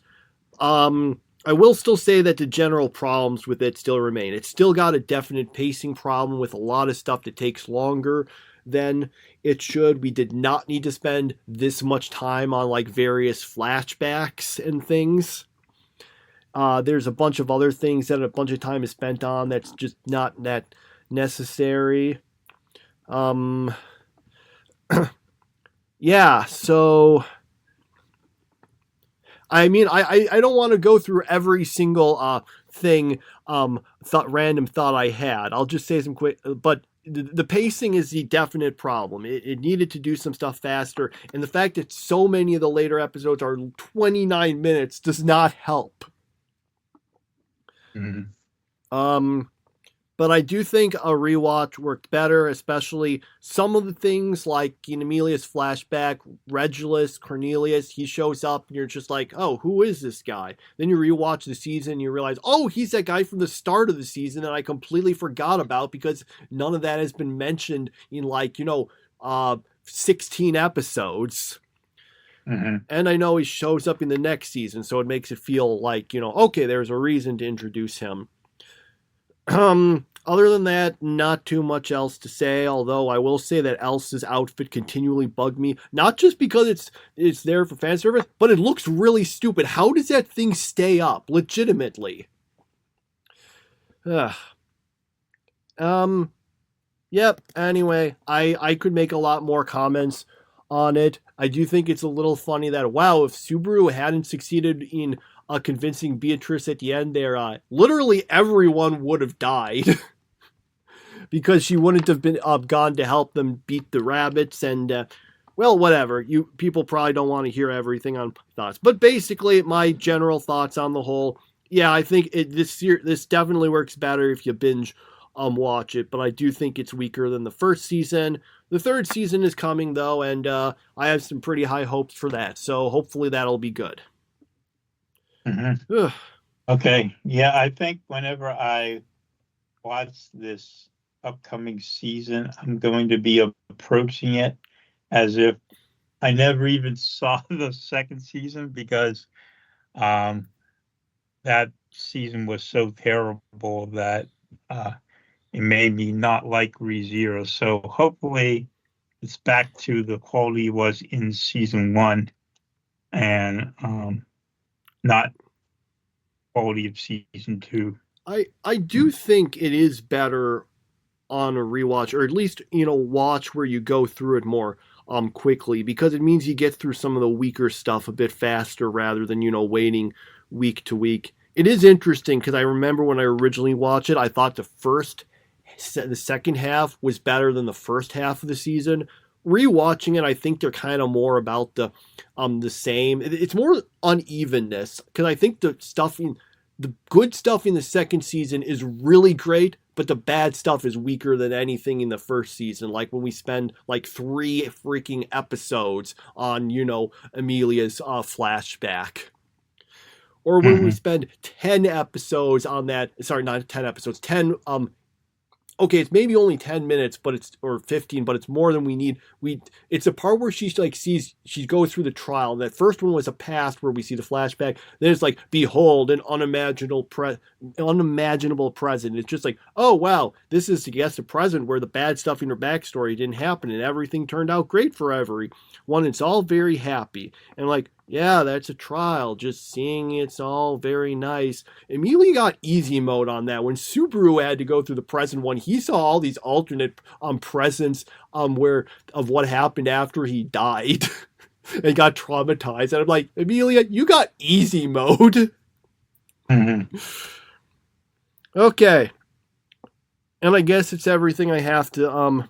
I will still say that the general problems with it still remain. It's still got a definite pacing problem with a lot of stuff that takes longer than it should. We did not need to spend this much time on like various flashbacks and things. There's a bunch of other things that a bunch of time is spent on that's just not that necessary. Yeah, so I mean, I don't want to go through every single thing, random thought I had. I'll just say some quick, but the pacing is the definite problem. It needed to do some stuff faster, and the fact that so many of the later episodes are 29 minutes does not help. Mm-hmm. But I do think a rewatch worked better, especially some of the things like in Amelia's flashback, Regulus, Cornelius, he shows up and you're just like, oh, who is this guy? Then you rewatch the season and you realize, oh, he's that guy from the start of the season that I completely forgot about because none of that has been mentioned in 16 episodes. Mm-hmm. And I know he shows up in the next season, so it makes it feel like, okay, there's a reason to introduce him. Other than that, not too much else to say, although I will say that Elsa's outfit continually bugged me, not just because it's there for fan service, but it looks really stupid. How does that thing stay up, legitimately? Yep, anyway, I could make a lot more comments on it. I do think it's a little funny that, wow, if Subaru hadn't succeeded in convincing Beatrice at the end there, literally everyone would have died. Because she wouldn't have been gone to help them beat the rabbits, and well, whatever. You people probably don't want to hear everything on thoughts, but basically, my general thoughts on the whole. Yeah, I think this definitely works better if you binge watch it, but I do think it's weaker than the first season. The third season is coming, though, and I have some pretty high hopes for that, so hopefully that'll be good. Mm-hmm. Okay, yeah, I think whenever I watch this upcoming season, I'm going to be approaching it as if I never even saw the second season, because that season was so terrible that it made me not like ReZero. So hopefully it's back to the quality it was in season 1, and not quality of season 2. I do think it is better on a rewatch, or at least, watch where you go through it more quickly, because it means you get through some of the weaker stuff a bit faster rather than, waiting week to week. It is interesting because I remember when I originally watched it, I thought the second half was better than the first half of the season. Rewatching it, I think they're kind of more about the same. It's more unevenness, because I think the good stuff in the second season is really great, but the bad stuff is weaker than anything in the first season. Like when we spend like 3 freaking episodes on, Amelia's flashback. Or when we spend 10 episodes on that, sorry, not 10 episodes, 10, okay, it's maybe only 10 minutes, or 15, but it's more than we need. It's a part where she goes through the trial. That first one was a past where we see the flashback. Then it's like, behold, an unimaginable present. It's just like, oh wow, this is, I guess, a present where the bad stuff in her backstory didn't happen and everything turned out great for everyone. It's all very happy. And like, yeah, that's a trial. Just seeing it's all very nice. Emilia got easy mode on that. When Subaru had to go through the present one, he saw all these alternate presents of what happened after he died and got traumatized. And I'm like, Emilia, you got easy mode. Mm-hmm. Okay. And I guess it's everything I have to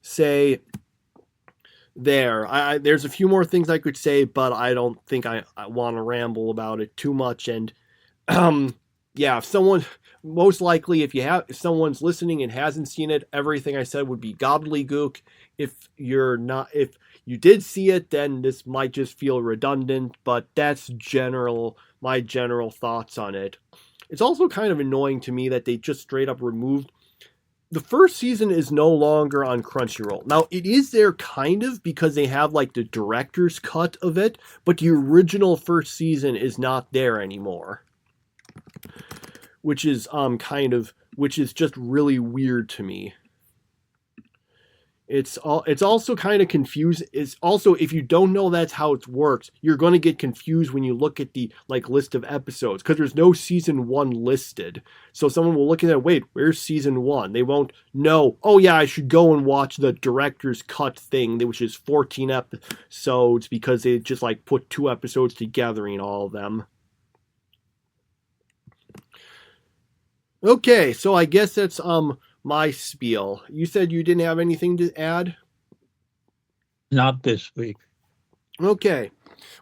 say there. There's a few more things I could say, but I don't think I want to ramble about it too much. And yeah, if someone, most likely if someone's listening and hasn't seen it, everything I said would be gobbledygook. If you did see it, then this might just feel redundant, but that's my general thoughts on it. It's also kind of annoying to me that they just straight up removed. The first season is no longer on Crunchyroll. Now, it is there kind of, because they have like the director's cut of it, but the original first season is not there anymore. Which is just really weird to me. It's also kind of confusing. It's also, if you don't know that's how it works, you're going to get confused when you look at the list of episodes, because there's no season 1 listed. So someone will look at that, wait, where's season 1? They won't know, oh yeah, I should go and watch the director's cut thing, which is 14 episodes, because they just put 2 episodes together in all of them. Okay, so I guess that's my spiel. You said you didn't have anything to add? Not this week. Okay.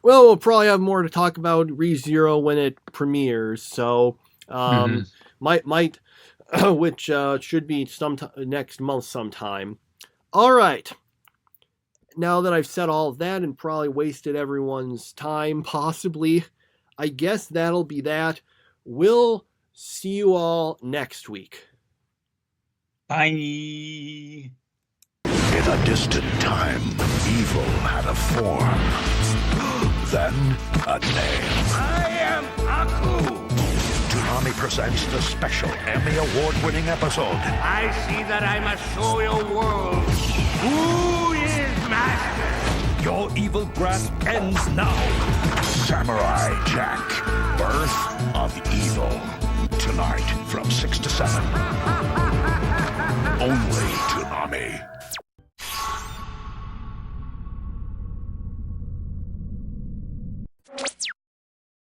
Well, we'll probably have more to talk about ReZero when it premieres. So, might which should be next month sometime. All right. Now that I've said all that and probably wasted everyone's time, possibly, I guess that'll be that. We'll see you all next week. Bye. In a distant time, evil had a form, then a name. I am Aku. Toonami presents the special Emmy Award-winning episode. I see that I must show your world who is master. Your evil grasp ends now. Samurai Jack, Birth of Evil. Tonight from 6 to 7. Only Toonami.